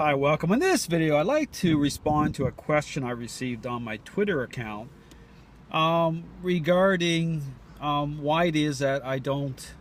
Hi, welcome. In this video, I'd like to respond to a question I received on my Twitter account regarding why it is that I don't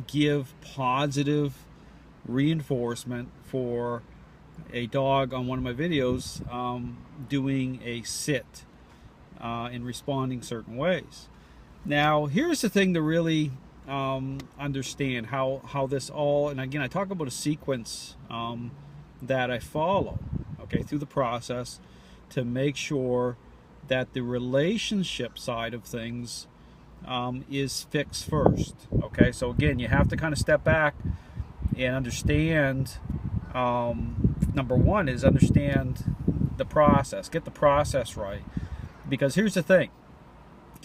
give positive reinforcement for a dog on one of my videos doing a sit in responding certain ways. Now, here's the thing to really understand how this all, and again, I talk about a sequence that I follow, okay, through the process to make sure that the relationship side of things is fixed first. Okay, so again, you have to kind of step back and understand. Number one is understand the process, get the process right, because here's the thing.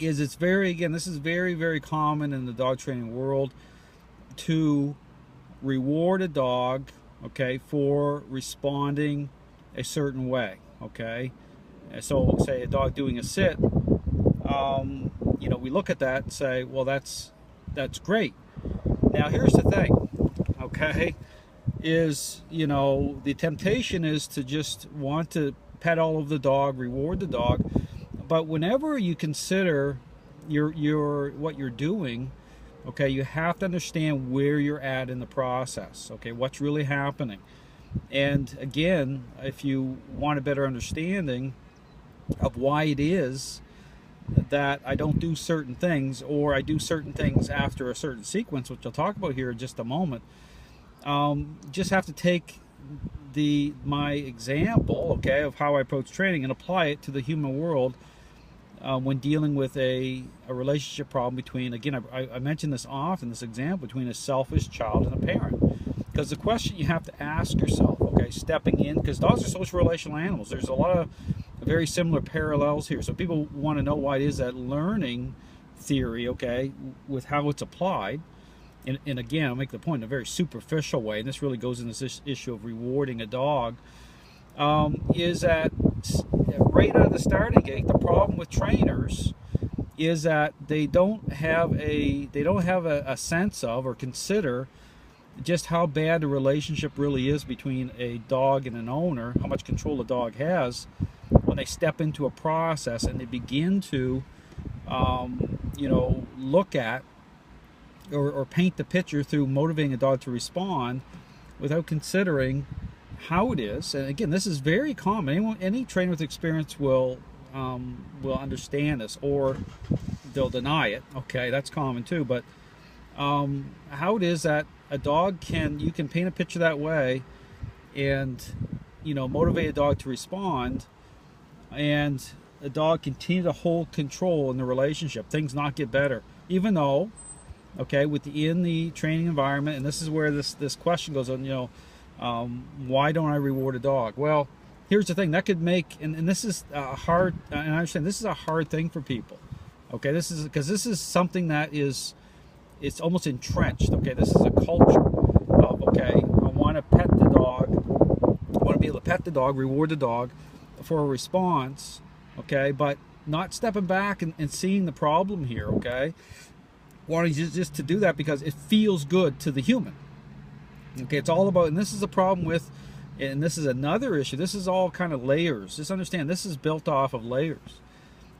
It's very, again, this is very, very common in the dog training world to reward a dog, okay, for responding a certain way, okay. So say a dog doing a sit, you know, we look at that and say, well, that's great. Now here's the thing, okay, is, you know, the temptation is to just want to pet all of the dog, reward the dog. But whenever you consider what you're doing, okay, you have to understand where you're at in the process, okay, what's really happening. And again, if you want a better understanding of why it is that I don't do certain things, or I do certain things after a certain sequence, which I'll talk about here in just a moment, just have to take my example, okay, of how I approach training and apply it to the human world when dealing with a relationship problem between, again, I mentioned this often, this example between a selfish child and a parent. Because the question you have to ask yourself, okay, stepping in, because dogs are social relational animals, there's a lot of very similar parallels here. So people want to know why it is that learning theory, okay, with how it's applied, and again, I'll make the point in a very superficial way, and this really goes into this issue of rewarding a dog, is that right out of the starting gate, the problem with trainers is that they don't have a sense of or consider just how bad the relationship really is between a dog and an owner, how much control a dog has when they step into a process and they begin to you know, look at or paint the picture through motivating a dog to respond without considering how it is. And again, this is very common. Any trainer with experience will understand this, or they'll deny it. Okay, that's common too. But how it is that a dog you can paint a picture that way, and you know, motivate a dog to respond, and a dog continue to hold control in the relationship. Things not get better, even though, okay, within the training environment, and this is where this question goes on. You know. Why don't I reward a dog? Well, here's the thing that could make, and this is hard, and I understand this is a hard thing for people. Okay, this is because this is something that it's almost entrenched. Okay, this is a culture of, okay, I want to pet the dog, I want to be able to pet the dog, reward the dog for a response. Okay, but not stepping back and seeing the problem here. Okay, wanting just to do that because it feels good to the human. Okay, it's all about, and this is a problem with, and this is another issue, this is all kind of layers. Just understand, this is built off of layers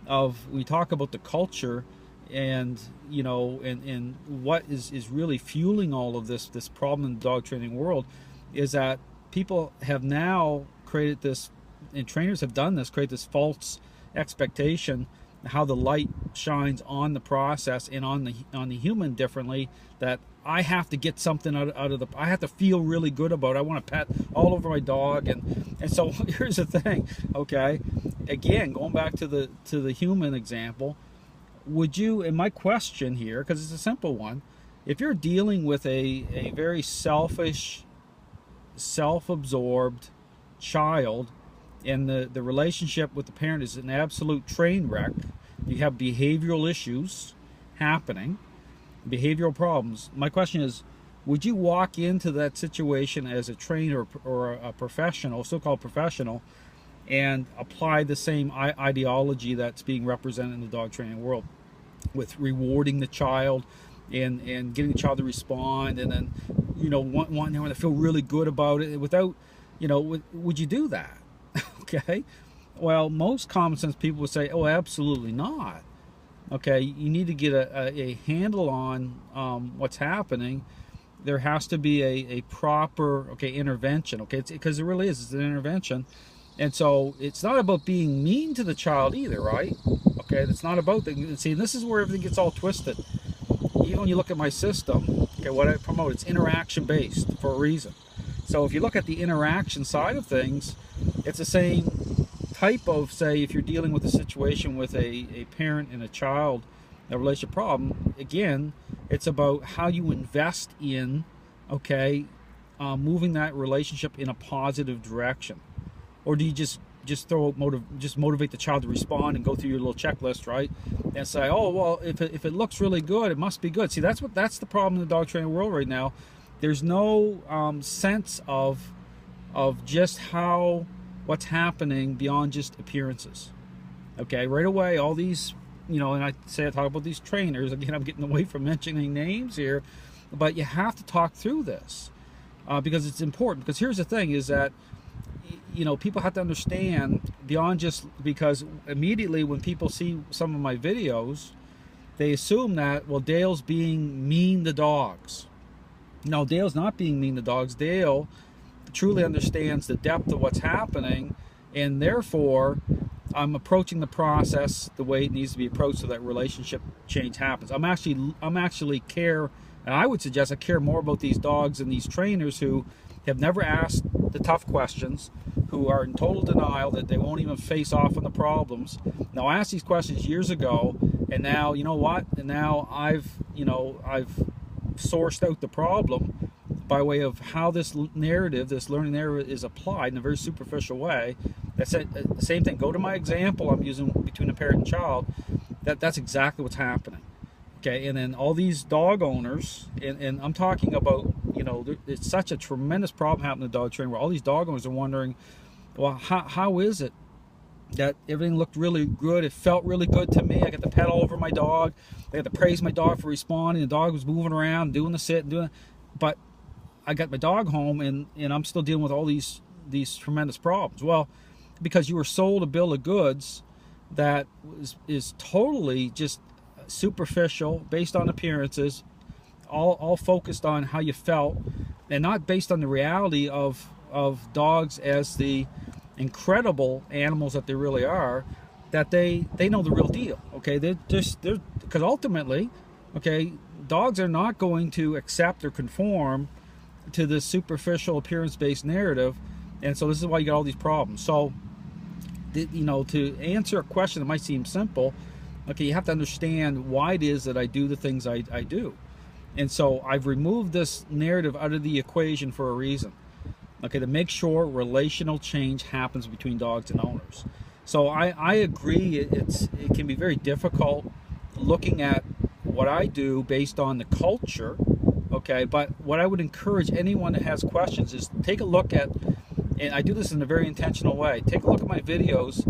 of, we talk about the culture and, you know, and what is really fueling all of this problem in the dog training world is that people have now created this, and trainers have done this, create this false expectation how the light shines on the process and on the human differently, that I have to get something out of the, I have to feel really good about it. I want to pet all over my dog, and so here's the thing, okay, again, going back to the human example, would you, and my question here, because it's a simple one, if you're dealing with a very selfish, self-absorbed child, and the relationship with the parent is an absolute train wreck, you have behavioral issues happening, behavioral problems. My question is, would you walk into that situation as a trainer or a professional, so-called professional, and apply the same ideology that's being represented in the dog training world with rewarding the child, and getting the child to respond, and then, you know, wanting them to feel really good about it without, you know, would you do that? Okay. Well, most common sense people would say, oh, absolutely not. Okay, you need to get a handle on what's happening. There has to be a proper, okay, intervention, okay, because it really is, it's an intervention. And so it's not about being mean to the child either, right? Okay, it's not about the, see, this is where everything gets all twisted. Even when you look at my system, okay, what I promote, it's interaction based for a reason. So if you look at the interaction side of things, it's the same type of, say, if you're dealing with a situation with a parent and a child, a relationship problem, again, it's about how you invest in, okay, moving that relationship in a positive direction. Or do you just motivate the child to respond and go through your little checklist, right? And say, oh, well, if it looks really good, it must be good. See, that's the problem in the dog training world right now. There's no sense of just what's happening beyond just appearances. Okay, right away, all these, you know, and I talk about these trainers, again, I'm getting away from mentioning names here, but you have to talk through this because it's important. Because here's the thing is that, you know, people have to understand beyond just, because immediately when people see some of my videos, they assume that, well, Dale's being mean to dogs. No, Dale's not being mean to dogs. Dale truly understands the depth of what's happening, and therefore I'm approaching the process the way it needs to be approached so that relationship change happens. I'm actually care, and I would suggest I care more about these dogs and these trainers who have never asked the tough questions, who are in total denial that they won't even face off on the problems. Now, I asked these questions years ago, and now, you know what? And now I've sourced out the problem by way of how this narrative, this learning narrative, is applied in a very superficial way. That's the same thing. Go to my example I'm using between a parent and child. That's exactly what's happening. Okay, and then all these dog owners, and I'm talking about, you know, it's such a tremendous problem happening in the dog training where all these dog owners are wondering, well, how is it that everything looked really good? It felt really good to me. I got to pet all over my dog. I got to praise my dog for responding. The dog was moving around, doing the sit, and doing it. But I got my dog home, and I'm still dealing with all these tremendous problems. Well, because you were sold a bill of goods that is totally just superficial, based on appearances, all focused on how you felt, and not based on the reality of dogs as the incredible animals that they really are, that they know the real deal. Okay, they're because ultimately, okay, dogs are not going to accept or conform to this superficial appearance-based narrative, and so this is why you got all these problems. So, you know, to answer a question that might seem simple, okay, you have to understand why it is that I do the things I do. And so I've removed this narrative out of the equation for a reason. Okay, to make sure relational change happens between dogs and owners. So I agree, it can be very difficult looking at what I do based on the culture, okay, but what I would encourage anyone that has questions is take a look at, and I do this in a very intentional way, take a look at my videos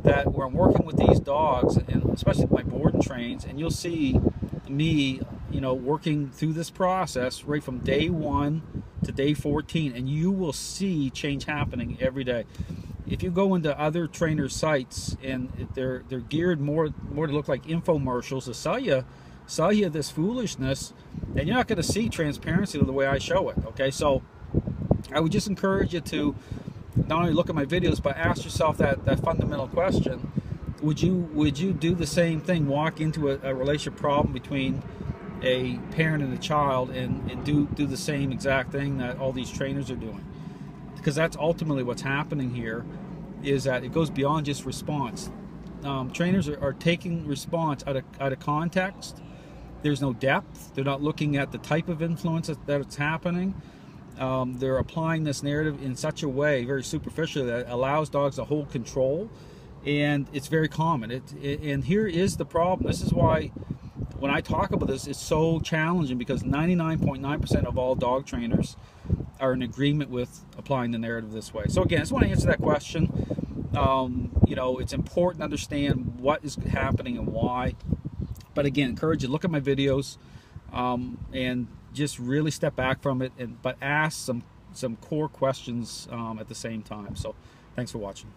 that where I'm working with these dogs, and especially my board and trains, and you'll see me, you know, working through this process right from day 1 to day 14, and you will see change happening every day. If you go into other trainer sites and they're geared more to look like infomercials to sell you this foolishness, and you're not going to see transparency the way I show it. Okay, so I would just encourage you to not only look at my videos, but ask yourself that fundamental question: Would you do the same thing? Walk into a relationship problem between a parent and a child, and do the same exact thing that all these trainers are doing? Because that's ultimately what's happening here, is that it goes beyond just response. Trainers are taking response out of context. There's no depth. They're not looking at the type of influence that it's happening. They're applying this narrative in such a way, very superficially, that allows dogs to hold control, and it's very common. And here is the problem. This is why when I talk about this, it's so challenging, because 99.9% of all dog trainers are in agreement with applying the narrative this way. So again, I just want to answer that question. You know, it's important to understand what is happening and why. But again, encourage you to look at my videos. and just really step back from it, but ask some core questions at the same time. So thanks for watching.